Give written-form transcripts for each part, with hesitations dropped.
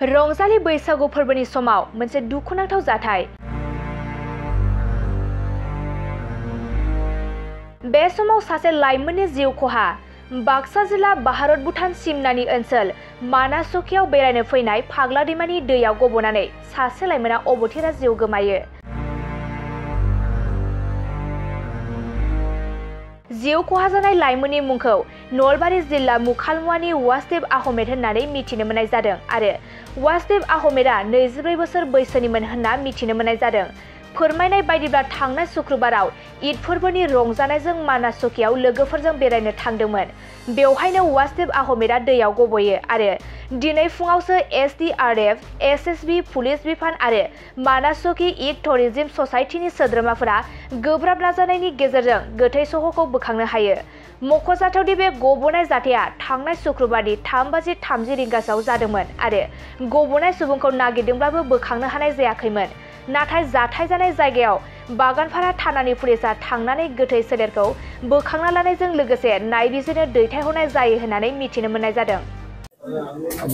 रंजालि बैसागु फोरबोनि समाव मोनसे दुखुनांथाव जाथाय। बे समाव सासे लाइमोननि जिउ खहा। बाक्सा जिल्ला भारत भुटान सिमनानि ओनसोल मानासुकियाव बेरायनो फैनाय फाग्ला दैमानि दैयाव गबनानै सासे लाइमोना अबथिरा जिउ गोमायो। जिउ खहा जानाय लाइमोननि मुंखौ नलबारि जिल्ला मुखालमुवानि वासदेब आहमेद होननानै मिथिनो मोननाय जादों आरो वासदेब आहमेदा 24 बोसोर बैसोनिमोन होनना मिथिनो मोननाय जादों। फोरमायनाय बायदिब्ला थांनाय शुक्रबाराव ईद फोरबोनि रंजानायजों मानासुकियाव लोगोफोरजों बेरायनो थांदोंमोन। बेवहायनो वासदेब आहमेदा दैयाव गबयो आरो दिनै फुङावसो SDRF, SSB, पुलिस बिफान आरो मानासुकि इक टुरिज्म ससाइटिनि सोद्रोमाफोरा गोब्राब नाजानायनि गेजेरजों गोथै सहखौ बोखांनो हायो। मख'जाथावदि बे गबनाय जाथाया थांनाय शुक्रबारनि 3:30 रिंगासोआव जादोंमोन आरो गबनाय सुबुंखौ नागिरदोंब्लाबो बोखांनो हानाय जायाखैमोन। नाथाय जाथाय जानाय जायगायाव बागानपारा थानानि पुलिसा थांनानै गोथै सोलेरखौ बोखांना लानायजों लोगोसे नायबिजिरनो दैथायहरनाय जायो होननानै मिथिनो मोननाय जादों।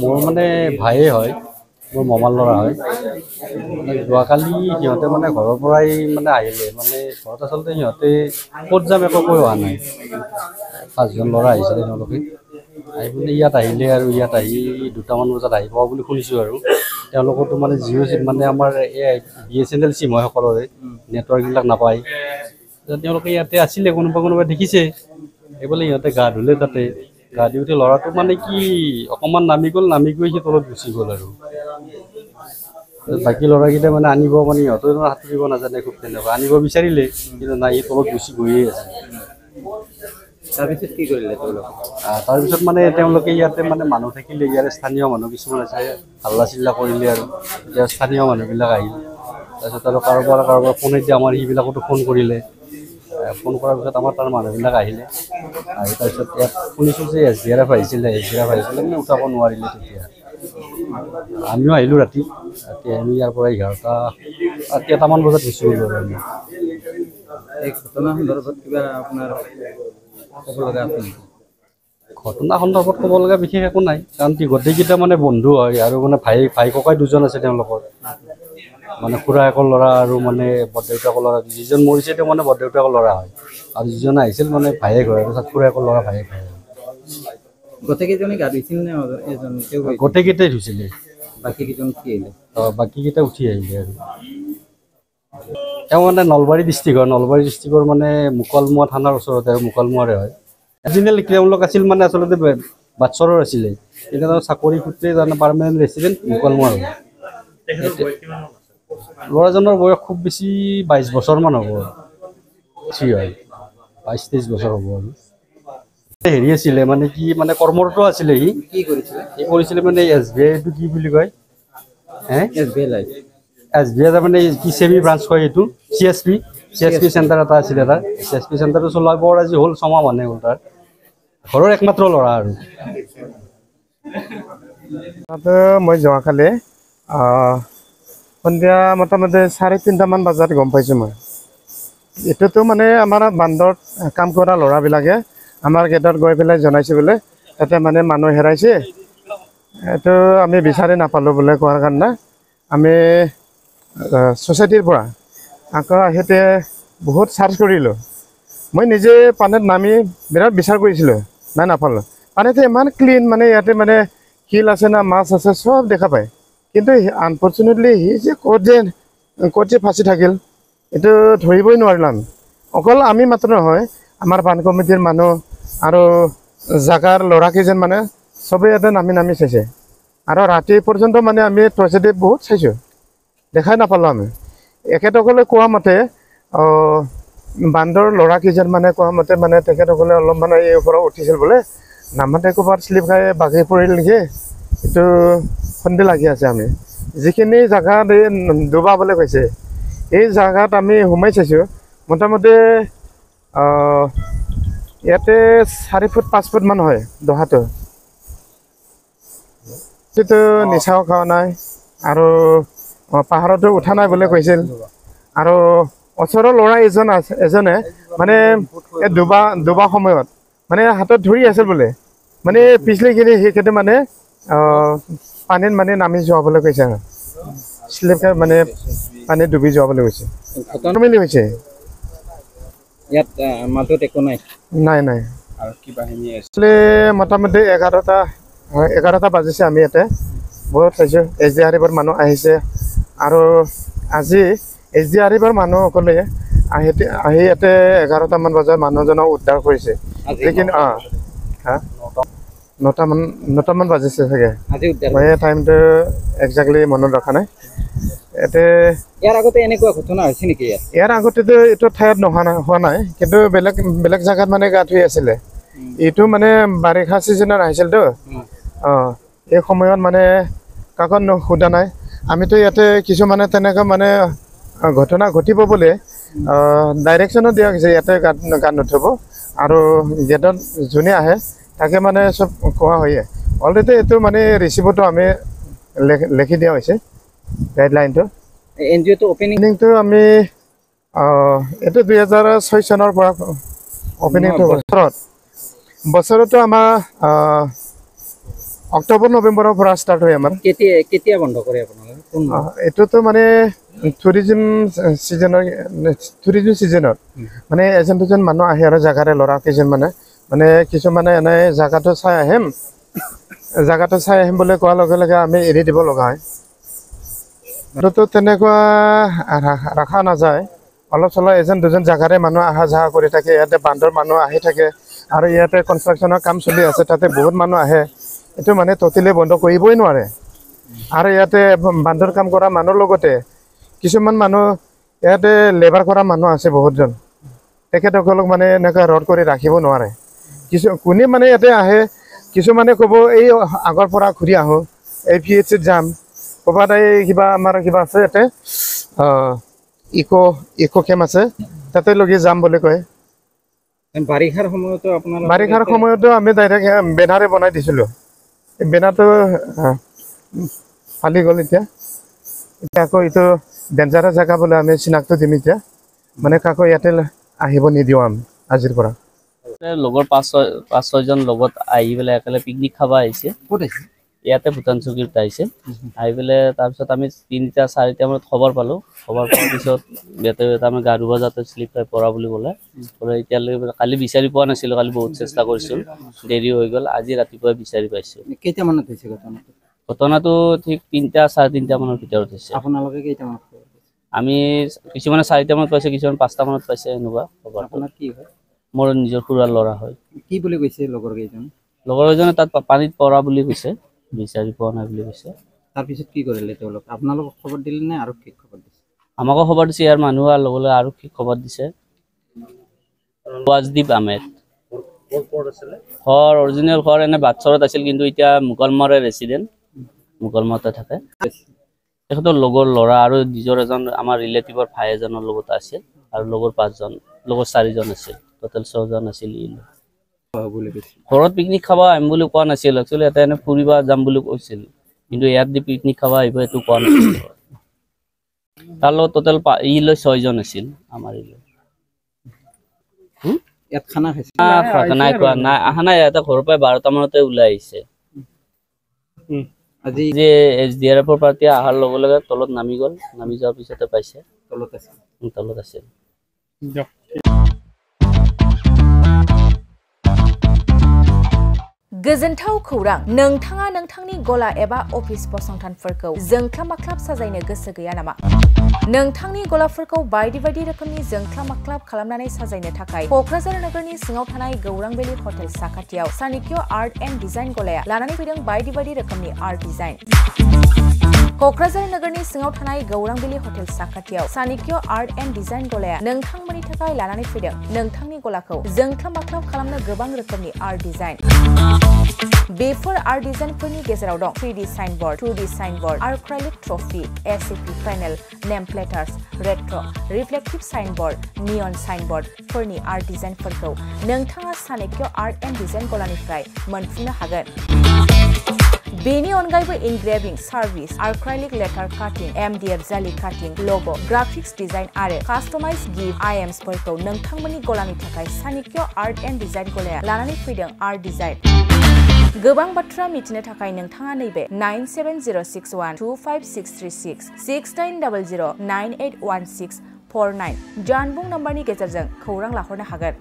मोर माने भाई है मोर मामार लरा है যোৱাকালি সিহঁতে মানে ঘৰৰ পৰাই মানে আহিলে মানে ঘৰত আচলতে সিহঁতে ক'ত যাম একো কৈ হোৱা নাই। 5জন ল'ৰা আহিছিলে তেওঁলোকে আহি পিনে ইয়াত আহিলে আৰু ইয়াত আহি 2টামান বজাত আহি পাব বুলি শুনিছোঁ আৰু তেওঁলোকতো মানে জিঅ' চিম মানে আমাৰ BSNL চিম হয় সকলোৰে নেটৱৰ্কবিলাক নাপায়। তেওঁলোকে ইয়াতে আছিলে কোনোবা দেখিছে এইবোলে সিহঁতে গা ধুলে তাতে গা দিওঁতে ল'ৰাটো মানে কি অকণমান নামি গৈ সি তলত গুচি গ'ল আৰু বাকী ল'ৰাকেইটা মানে আনিব মানে সিহঁতেও সাঁতুৰিব নাজানে খুব তেনেকুৱা আনিব বিচাৰিলে কিন্তু নাই সি তলত গুচি গৈয়ে আছে। তাৰপিছত কি কৰিলে তাৰপিছত মানে তেওঁলোকে ইয়াতে মানে মানুহ থাকিলে ইয়াৰে স্থানীয় মানুহ কিছুমান আছে হাল্লা চিল্লা কৰিলে আৰু এতিয়া স্থানীয় মানুহবিলাক আহিল। তাৰপিছত আৰু কাৰোবাৰ ফোনেদি আমাৰ সেইবিলাকতো ফোন কৰিলে। ফোন কৰাৰ পিছত আমাৰ তাৰ মানুহবিলাক আহিলে আহি তাৰপিছত ইয়াত শুনিছোঁ যে SDRF আহিছিলে মানে উঠাব নোৱাৰিলে। তেতিয়া আমিও আহিলোঁ ৰাতি আমি ইয়াৰ পৰা 11টামান বজাত গুচি গ'লোঁ আৰু আমি। এই ঘটনা সন্দৰ্ভত কিবা আপোনাৰ ক'ব লগা আছে নেকি? ঘটনা সন্দৰ্ভত ক'ব লগা বিশেষ একো নাই কাৰণ কি গোটেইকেইটা মানে বন্ধু হয় আৰু মানে ভাই ককাই 2জন আছে তেওঁলোকৰ মানে খুৰায়েকৰ ল'ৰা আৰু মানে বৰদেউতাকৰ ল'ৰা। যিজন মৰিছে তেওঁ মানে বৰদেউতাকৰ ল'ৰা হয় আৰু যিজন আহিছিল মানে ভায়েক হয় আৰু খুৰায়েকৰ ল'ৰা ভায়েক হয়। গোটেইকেইজনে গা ধুইছিল নে এজন? গোটেইকেইটাই ধুইছিলে। বাকীকেইজন উঠি আহিলে? বাকীকেইটা উঠি আহিলে আৰু তেওঁ মানে নলবাৰী ডিষ্ট্ৰিক্টৰ মানে মুকালমুৱা থানাৰ ওচৰতে আৰু মুকালমুৱাৰে হয়। অৰিজিনেল তেওঁলোক আছিল মানে আচলতে বাটচৰৰ আছিলে এতিয়া তেওঁ চাকৰি সূত্ৰে পাৰ্মানেণ্ট ৰেচিডেণ্ট মুকালমুৱাৰ হয়। ল'ৰাজনৰ বয়স খুব বেছি 22 বছৰমান হ'ব। হয় 22-23 বছৰ হ'ব আৰু হেৰি আছিলে মানে কি মানে কৰ্মৰত আছিলে। সি কি কৰিছিলে মানে SBI টো কি বুলি কয় SBI মানে কি চেমি ব্ৰাঞ্চ কয় এইটো CSP চেণ্টাৰ এটা আছিলে তাৰ CSP চেণ্টাৰটো চলাব আজি হ'ল 6 মাহ মানে হ'ল। তাৰ ঘৰৰ একমাত্ৰ ল'ৰা আৰু তাতে মই যোৱাকালি সন্ধিয়া মোটামুটি 3:30মান বজাত গম পাইছোঁ মই। এইটোতো মানে আমাৰ বান্দৰত কাম কৰা ল'ৰাবিলাকে আমাৰ গেটত গৈ পেলাই জনাইছে বোলে তাতে মানে মানুহ হেৰাইছে। এইটো আমি বিচাৰি নাপালোঁ বোলে কোৱাৰ কাৰণে আমি ছ'চাইটিৰ পৰা আকৌ আহিতে বহুত চাৰ্চ কৰিলোঁ। মই নিজে পানীত নামি বিৰাট বিচাৰ কৰিছিলোঁ নাপালোঁ। পানীটো ইমান ক্লিন মানে ইয়াতে মানে শিল আছে না মাছ আছে চব দেখা পায় কিন্তু আনফৰ্চুনেটলি সি যে ক'ত যে ফাঁচি থাকিল এইটো ধৰিবই নোৱাৰিলোঁ আমি। অকল আমি মাত্ৰ নহয় আমাৰ বান কমিটিৰ মানুহ আৰু জাগাৰ ল'ৰাকেইজন মানে চবেই ইয়াতে নামি চাইছে আৰু ৰাতি পৰ্যন্ত মানে আমি টৰ্চেদি বহুত চাইছোঁ দেখাই নাপালোঁ আমি। এখেতসকলে কোৱা মতে বান্দৰ ল'ৰাকেইজন মানে কোৱা মতে মানে তেখেতসকলে অলপ মানে এই ওপৰত উঠিছিল বোলে নামতে ক'ৰবাত শ্লিপ খাই বাগৰি পৰিল নেকি এইটো সন্দেহ লাগি আছে। আমি যিখিনি জেগাত ডুবাবলৈ কৈছে এই জেগাত আমি সোমাই চাইছোঁ মোটামুটি ইয়াতে 4 ফুট 5 ফুট মান হয় দহাটো। সেইটো নিচাও খোৱা নাই আৰু পাহাৰতো উঠা নাই বুলি কৈছিল আৰু ওচৰৰ ল'ৰা এজনে মানে এই ডুবা সময়ত মানে হাতত ধৰি আছিল বোলে মানে পিছলিখিনি সেইকেইটা মানে পানীত মানে নামি যোৱাবলৈ কৈছে স্লিপ মানে পানী ডুবি যোৱাবলৈ কৈছে নৰ্মেলি হৈছে ইয়াত মাজত একো নাই নাই নাই আৰু কি বাহিনী আসলে মোটামুটি 11টা বাজিছে আমি ইয়াতে বহুত চাইছোঁ SDRFৰ মানুহ আহিছে আৰু আজি SDRFৰ মানুহসকলে আহি ইয়াতে 11টামান বজাত মানুহজনক উদ্ধাৰ কৰিছে লেকিন নটামান বাজিছে চাগে মই টাইমটো একজাক্টলি মনত ৰখা নাই ইয়াতে ইয়াৰ আগতে এনেকুৱা ঘটনা হৈছে নেকি ইয়াৰ আগতেতো এইটো ঠাইত হোৱা নাই কিন্তু বেলেগ জাগাত মানে গাঁত হৈ আছিলে এইটো মানে বাৰিষা ছিজনত আহিছিলতো এই সময়ত মানে কাকো সোধা নাই আমিতো ইয়াতে কিছুমানে তেনেকৈ মানে ঘটনা ঘটিব বুলি ডাইৰেকশ্যনো দিয়া হৈছে ইয়াতে গাত নুঠিব আৰু গেটত যোনে আহে তাকে মানে চব কোৱা হয়ে অলৰেডি এইটো মানে ৰিচিভতো আমি লিখি দিয়া হৈছে গাইডলাইনটো NGOটো অপেনিংটো আমি এইটো 2006 চনৰ পৰা অপেনিংটো বছৰতো আমাৰ অক্টোবৰ নৱেম্বৰৰ পৰা ষ্টাৰ্ট হয় আমাৰ কেতিয়া বন্ধ কৰে আপোনালোকে এইটোতো মানে টুৰিজিম ছিজনত মানে এজন দুজন মানুহ আহে আৰু জাগাৰে ল'ৰা মানে কিছুমানে এনে জাগাটো চাই আহিম বুলি কোৱাৰ লগে লগে আমি এৰি দিব লগা হয় তো তেনেকুৱা ৰখা নাযায় অলপ চলপ এজন দুজন জাগাৰে মানুহ অহা যোৱা কৰি থাকে ইয়াতে বান্দৰ মানুহ আহি থাকে আৰু ইয়াতে কনষ্ট্ৰাকশ্যনৰ কাম চলি আছে তাতে বহুত মানুহ আহে এইটো মানে ট'টেলি বন্ধ কৰিবই নোৱাৰে আৰু ইয়াতে বান্দৰ কাম কৰা মানুহৰ লগতে কিছুমান মানুহ ইয়াতে লেবাৰ কৰা মানুহ আছে বহুতজন তেখেতসকলক মানে এনেকৈ ৰদ কৰি ৰাখিব নোৱাৰে কোনে মানে ইয়াতে আহে কিছুমানে ক'ব এই আগৰ পৰা ঘূৰি আহোঁ এই PHCত যাম ক'ৰবাত এই আমাৰ কিবা আছে ইয়াতে ইকো কেম্প আছে তাতে লগি যাম বুলি কয় বাৰিষাৰ সময়তো আমি ডাইৰেক্ট বেনাৰে বনাই দিছিলোঁ এই বেনাৰটো ফালি গ'ল এতিয়া আকৌ এইটো ডেঞ্জাৰাছ জেগা বোলে আমি চিনাক্ত দিম এতিয়া মানে কাকো ইয়াতে আহিব নিদিওঁ আমি আজিৰ পৰা লগৰ 5-6জন লগত আহি পেলাই একেলগে পিকনিক খাব আহিছে ক'ত আহিছে ইয়াতে ভূটান চকীত আহিছে আহি পেলাই তাৰপিছত আমি 3টা-4টা মানত খবৰ পালোঁ খবৰ পোৱাৰ পিছত ইয়াতে আমি গা ধুব যাওঁতে শ্লিপ খাই পৰা বুলি ক'লে এতিয়ালৈকে কালি বিচাৰি পোৱা নাছিলোঁ কালি বহুত চেষ্টা কৰিছোঁ দেৰি হৈ গ'ল আজি ৰাতিপুৱা বিচাৰি পাইছোঁ কেইটামানত হৈছে ঘটনাটো ঠিক 3টা-3:30 মানৰ ভিতৰত হৈছে আপোনালোকে কেইটামানত আমি কিছুমানে 4টা মানত পাইছে কিছুমান 5টা মানত পাইছে এনেকুৱা খবৰ আপোনাৰ কি হয় মোৰ নিজৰ খুৰাৰ ল'ৰা হয় কি বুলি কৈছে লগৰ কেইজনে তাত পানীত পৰা বুলি কৈছে বিচাৰি পোৱা নাই বুলি কৈছে তাৰপিছত কি কৰিলে তেওঁলোক আপোনালোকক খবৰ দিলে নে আৰু কি খবৰ দিছে আমাকো খবৰ দিছে ইয়াৰ মানুহ আৰু লগলৈ আৰু কি খবৰ দিছে ৱাজদীপ আহমেদ ঘৰ অৰিজিনেল ঘৰ এনে বাটচৰত আছিল কিন্তু এতিয়া মুকলমৰে ৰেচিডেণ্ট মুকলমতে থাকে তেখেতৰ লগৰ ল'ৰা আৰু নিজৰ এজন আমাৰ ৰিলেটিভৰ ভাই এজনৰ লগত আছিল আৰু লগৰ 4জন আছিল টোটেল 6জন আছিল ঘৰত পিকনিক খাব আহিম বুলি কোৱা নাছিল একচুৱেলি এটা এনে ফুৰিব যাম বুলি কৈছিল কিন্তু ইয়াত দি পিকনিক খাব আহিব এইটো কোৱা নাছিল তাৰ লগত টোটেল 6জন আছিল আমাৰ ইয়াত খানা খাইছে নাই খোৱা নাই অহা নাই ইয়াতে ঘৰৰ পৰা 12টা মানতে ওলাই আহিছে আজি যে SDRFৰ পাৰ্টি অহাৰ লগে লগে তলত নামি গ'ল নামি যোৱাৰ পিছতে পাইছে তলত আছিল गोजोनथाव खौरां नोंथाङा नोंथांनि गला एबा अफिस फसंथानफोरखौ जोंख्लाब-माख्लाब साजायनो गोसो गैया नामा नोंथांनि गलाफोरखौ बायदि रोखोमनि जोंख्लाब-माख्लाब खालामनानै साजायनो थाखाय क'क्राझार नोगोरनि सिङाव थानाय गौरां भेलि हटेल साखाथियाव चाणक्य आर्ट एन्ड डिजाइन गलाया लानानै फैदों बायदि रोखोमनि आर्ट डिजाइन क'क्राझार नोगोरनि सिङाव थानाय गौरां भेलि हटेल साखाथियाव चाणक्य आर्ट एन्ड डिजाइन गलाया नोंथांमोननि थाखाय लानानै फैदों नोंथांनि गलाखौ जोंख्लाब-माख्लाब खालामनो गोबां रोखोमनि आर्ट डिजाइन बेफोर आर्ट डिजाइनफोरनि गेजेराव दं 3D signboard 2D signboard acrylic trophy SAP panel name प्लेटार्स रेट्रो रिफ्लेक्टिव साइनबोर्ड नियन साइनबोर्डफोरनि आर्ट डिजाइनफोरखौ नोंथाङा चाणक्य आर्ट एन्ड डिजाइन गलानिफ्राय मोनफुंनो हागोन बेनि अनगायैबो इनग्रेविं सार्भिस आर्क्राइलिक लेटार काटिं MDF जाली काटिं लोगो ग्राफिक्स डिजाइन आरो कास्टमाइज गिफ्ट आइटेम्सफोरखौ नोंथांमोननि गलानि थाखाय चाणक्य आर्ट एन्ड डिजाइन गलाया लानानै फैदों आर्ट डिजाइन गोबां बाथ्रा मिथिनो थाखाय नोंथाङा नैबे 9706125636 6900981649 जानबुं नम्बरनि गेजेरजों खौरां लाहरनो हागोन।